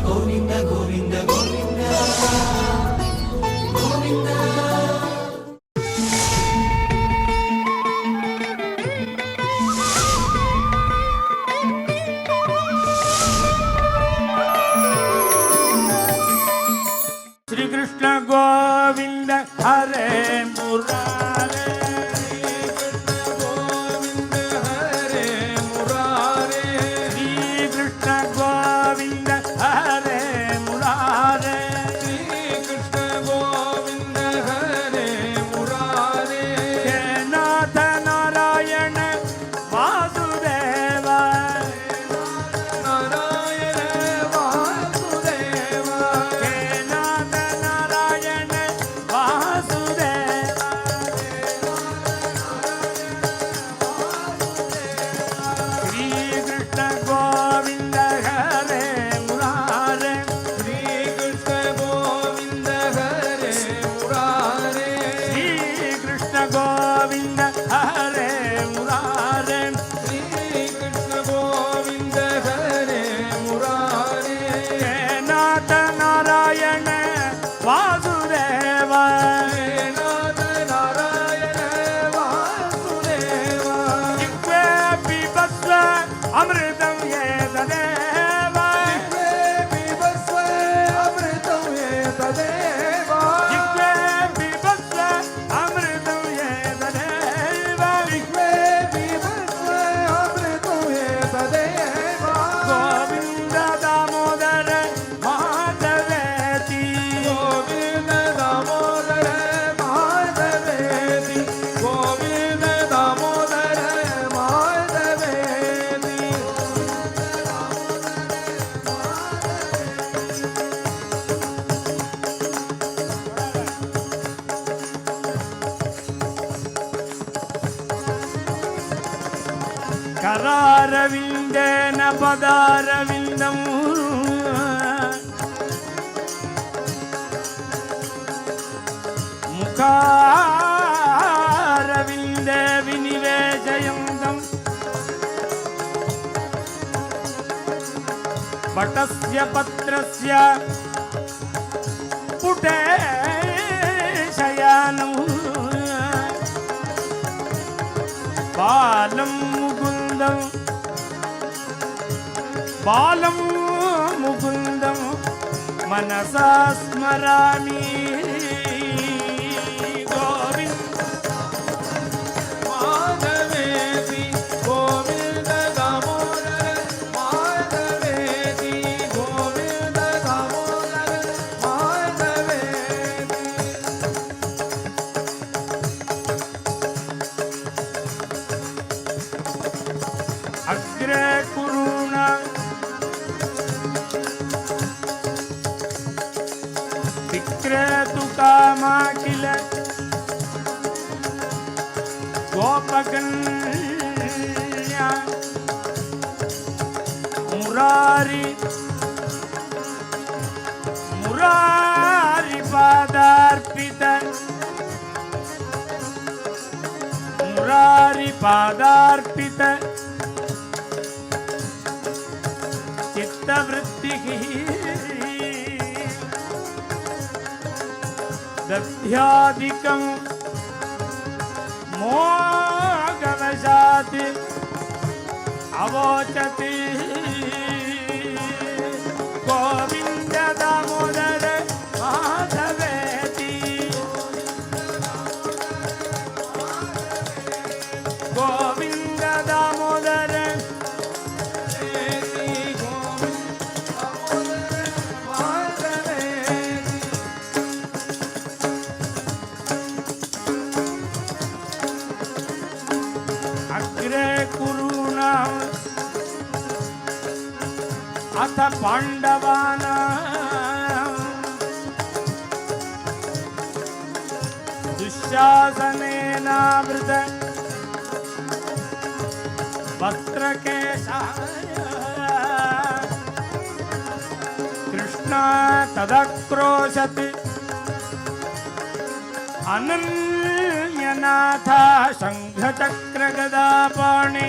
கோவிந்த கோவிந்த கோவிந்த கோவிந்த. श्री कृष्ण गोविंद हरे मुरारे, करारविंदेन पदारविंदं मुखारविंदे विनिवेशयन्तं पटस्य पत्रस्य पुटे शयानं बालं बालं मुकुन्दं मनसा स्मरामि गोविन्द माधवेति गोविन्द दामोदर माधवेति गोविन्द दामोदर माधवेति. अग्रे कुरुणा विक्रेतु कामा किल गोपकन्या मुरारी मुरारी पादार्पित मुरारी पादार्पित चित्तवृत्तिः दध्यादिकं मोहवशात् अवोचति गोविन्द दामोदर माधवेति गोविन्द दामोदर अथ पाण्डवानां दुःशासनेनावृत वस्त्रकेशाय कृष्णा तदक्रोशत् अनन्यनाथ शङ्खचक्रगदापाणि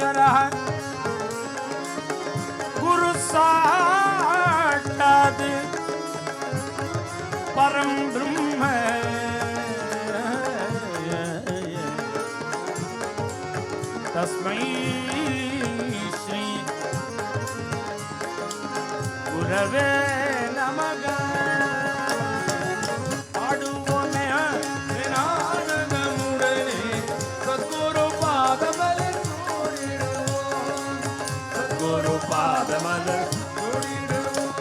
परमेश्वरः गुरु साक्षात् परं ब्रह्म तस्मै श्री गुरवे नमः பாடுவோமே விநாயகமுடனே சத்குரு பாதமலர் சூடிடுவோம் गुरु पादमलर சூடிடுவோம்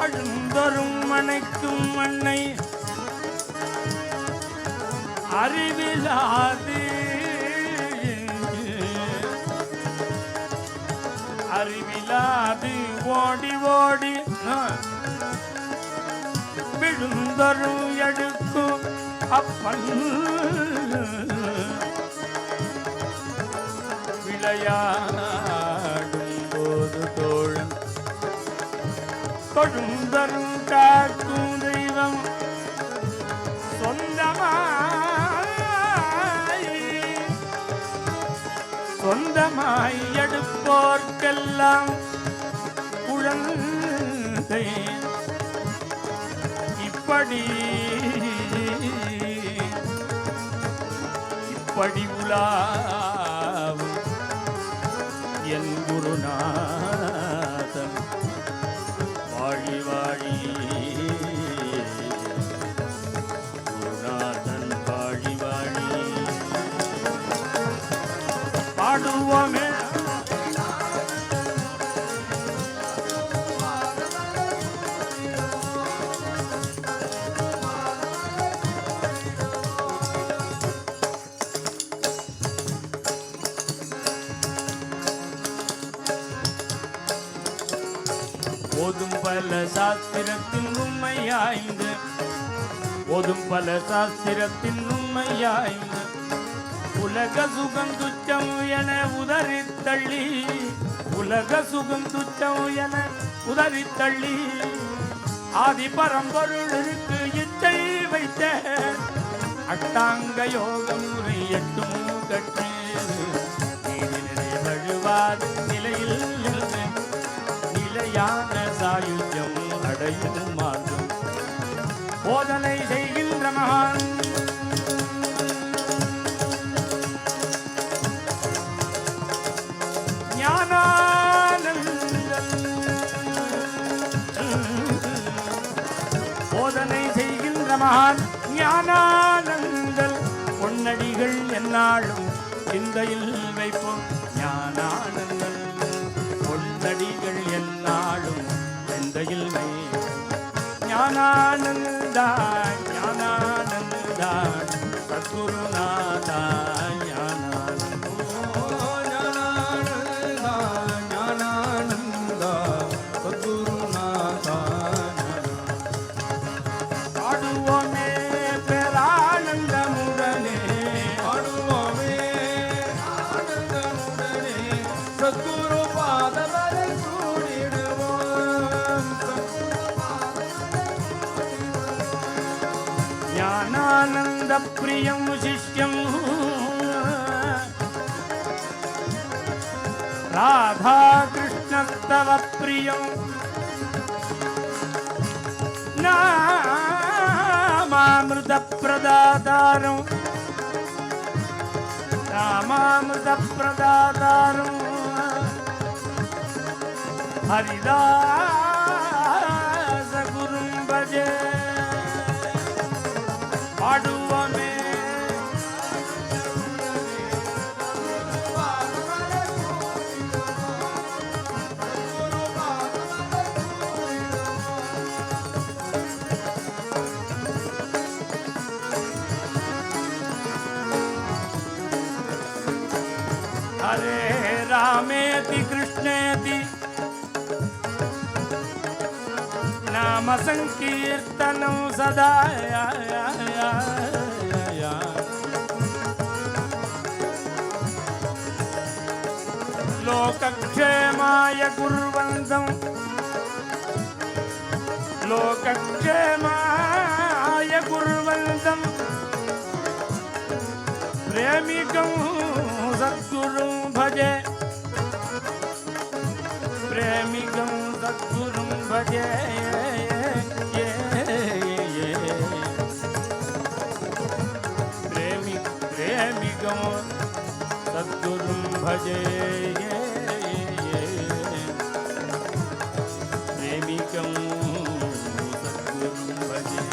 அழுந்தரும் மனைக்கும் மண்ணை அறிவிலாது அறிவிலாது ஓடி ஓடி விழுந்தரும் எடுக்கும் அப்பன் விளையாடும் போது தோழன் கொழுந்தரும் காக்கும் தெய்வம் சொந்தமாய் எடுப்போர்க்கெல்லாம் குழந்தை இப்படி உலாவும் என் குருநாதன் வாழி வாழி குருநாதன் வாழி வாழி பாடுவோமே ஓதும் பல சாஸ்திரத்தின் உண்மையாய்ந்து ஓதும் பல சாஸ்திரத்தின் உண்மையாய்ந்து உலக சுகம் துச்சம் என உதறித் தள்ளி உலக சுகம் துச்சம் என உதறித் தள்ளி ஆதி பரம்பொருளுக்கு இச்சை வைத்த அட்டாங்க யோகம் முறை எட்டும் கட்டு நீரிலே வழுவாத நிலையில் இருந்து நிலையான சாயுஜம் அடையும் மார்க்கம் போதனை செய்கின்ற மகான் போதனை செய்கின்ற மகான் ஞானானந்தல் பொன்னடிகள் என்னாலும் சிந்தையில் வைப்போம் ஞானானந்தல் பொன்னடிகள் என்னாலும் சிந்தையில் வை ஞானானந்தா ஞானானந்தா சத்குருநாதா ஞானானந்தா சத்குருநாதா பாடுவோமே பேரானந்தமுடனே பாடுவோமே ஆனந்தமுடனே சத்குரு பாதமலர் சூடிடுவோம் ஞானானந்த பிரியம் சிஷ்யம் ராதா கிருஷ்ணத்தவ பிரியம் நாமாமிருத பிரதாதாரம் நாமாமிருத பிரதாதாரம் ஹரிதாச குரும் பஜே பாடுவோமே हरे रामेति कृष्णेति नाम संकीर्तनं सदा लोकक्षेमाय कुर्वन्तं लोकक्षेमाय प्रेमिकं सद्गुरुं भजे प्रेमिकं सद्गुरुं भजे प्रेमिकं सद्गुरुं भजे प्रेमिकं सद्गुरुं भजे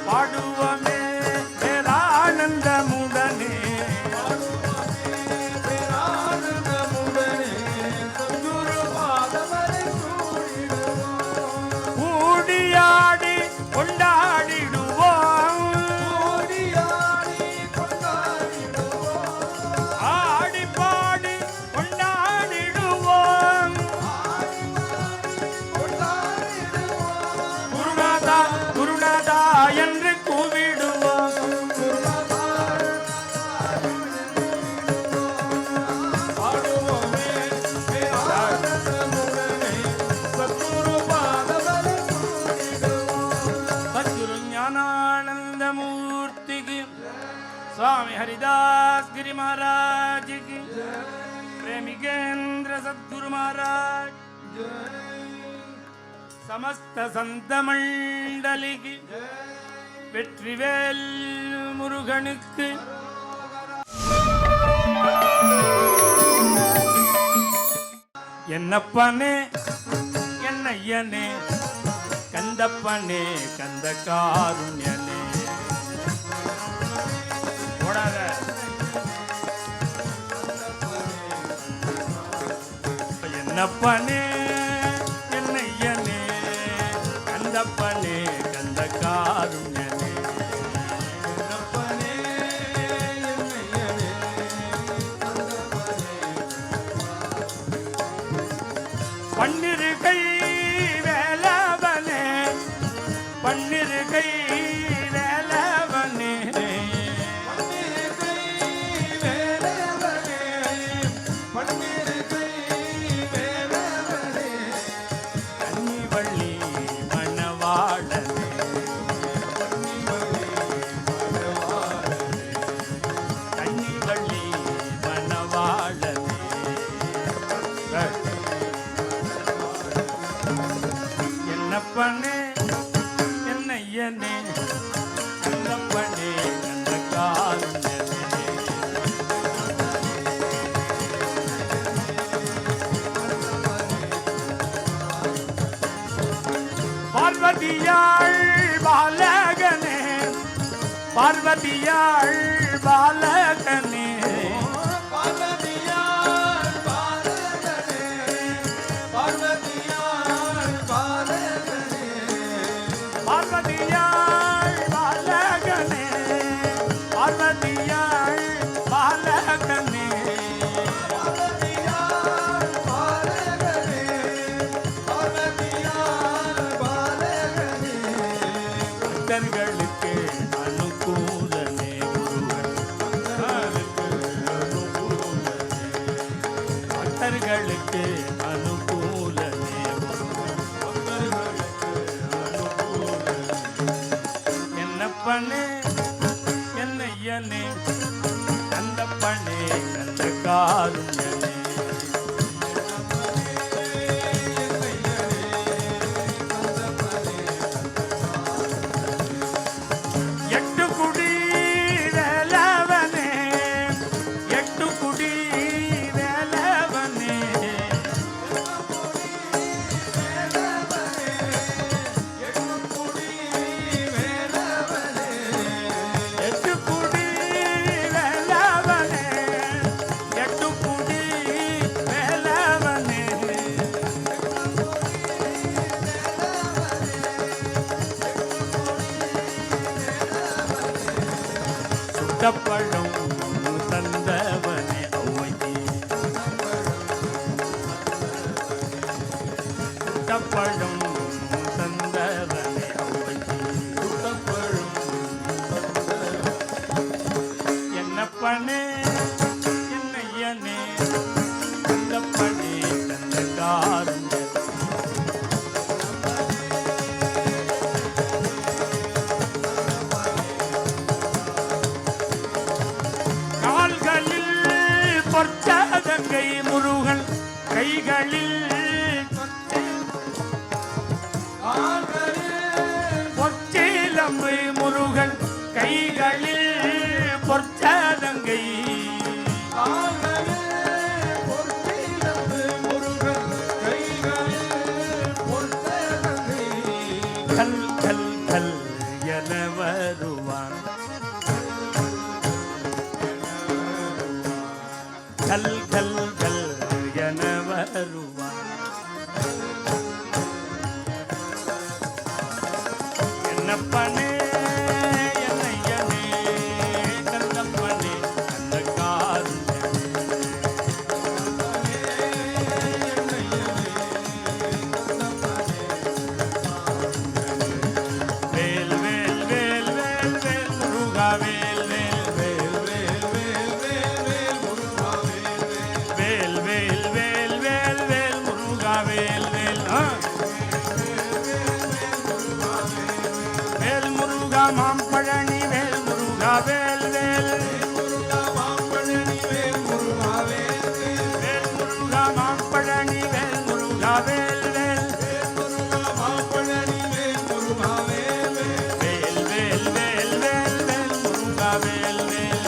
पाडुवमे பேரானந்தமுடனே கூடியாடி கொண்டாடிடுவோம் ஆடி பாடி கொண்டாடிடுவோம் குருநாதா குருநாதா என்று கூவிடுவோம் ஞானானந்தமூர்த்தி की स्वामी हरिदास गिरी महाराज की प्रेमिकेंद्र सद्गुरु महाराज समस्त संत मंडली की வெற்றிவேல் முருகனுக்கு என்னப்பனே என்னையனே கந்தப்பனே கந்த காருண்யனே ஓடாத என்னப்பனே என்னையனே கந்தப்பனே கந்த காருண்யனே பன்னிருகை வேலவனே பன்னிருகை வேலவனே கன்னிவள்ளி மணவாளனே கன்னிவள்ளி மணவாளனே என்னப்பனே என்னையனே கந்தப்பனே கந்த காருண்யனே பார்வதியாள் பாலகனே பார்வதியாள் பாலகனே பார்வதியாள் பாலகனே பார்வதியாள் பாலகனே பக்தர்களுக்கு அனுகூலனே முருகன் பக்தர்களுக்கு அனுகூலனே என்னப்பனே என்னையனே கந்தப்பனே கந்த காருண்யனே எட்டுக்குடி வேலவனே எட்டுக்குடி வேலவனே எட்டுக்குடி வேலவனே எட்டுக்குடி வேலவனே சுட்டப்பழம் தந்தவனே ஔவைக்கு சுட்டப்பழம் தந்தவனே ஔவைக்கு என்னப்பனே என்னையனே கந்தப்பனே கந்த காருண்யனே சிலம்பு முருகன் கைகளில் பொற்சதங்கை கல் கல் கல் என வருவான் கல் கல் கல் என வருவான் என்னப்பனே என்னையனே கண்ணப்பனே அந்த வேல் வேல் வேல் வேல் வேல் முருகா வேல் வேல் வேல் வேல் வேல் வேல் வேல் முருகா வேல் வேல் வேல் வேல் வேல் முருகா வேல் வேல் வேல் முருகா மாம்பழனி வேல் முருகா வேல் வேல் வேல் முருகா மாம்பழனி வேல் முருகா வேல் வேல் வேல் வேல் வேல் வேல் வேல் முருகா வேல் வேல்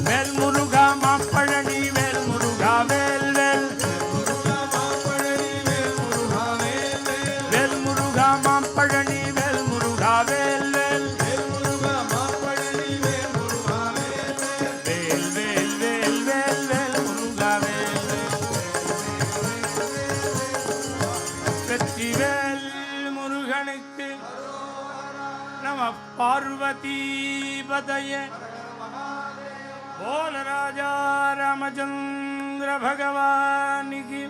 வேல் முருகா மாம்பழனி வேல் முருகா வேல் வேல் வேல் முருகா மாம்பழனி வேல் முருகா வேல் வேல் வேல் வேல் வேல் வேல் வேல் முருகா வேல் வெற்றிவேல் முருகனுக்கு நம பார்வதி பதய போல ராஜா ராமச்சந்திர பகவானிக்கு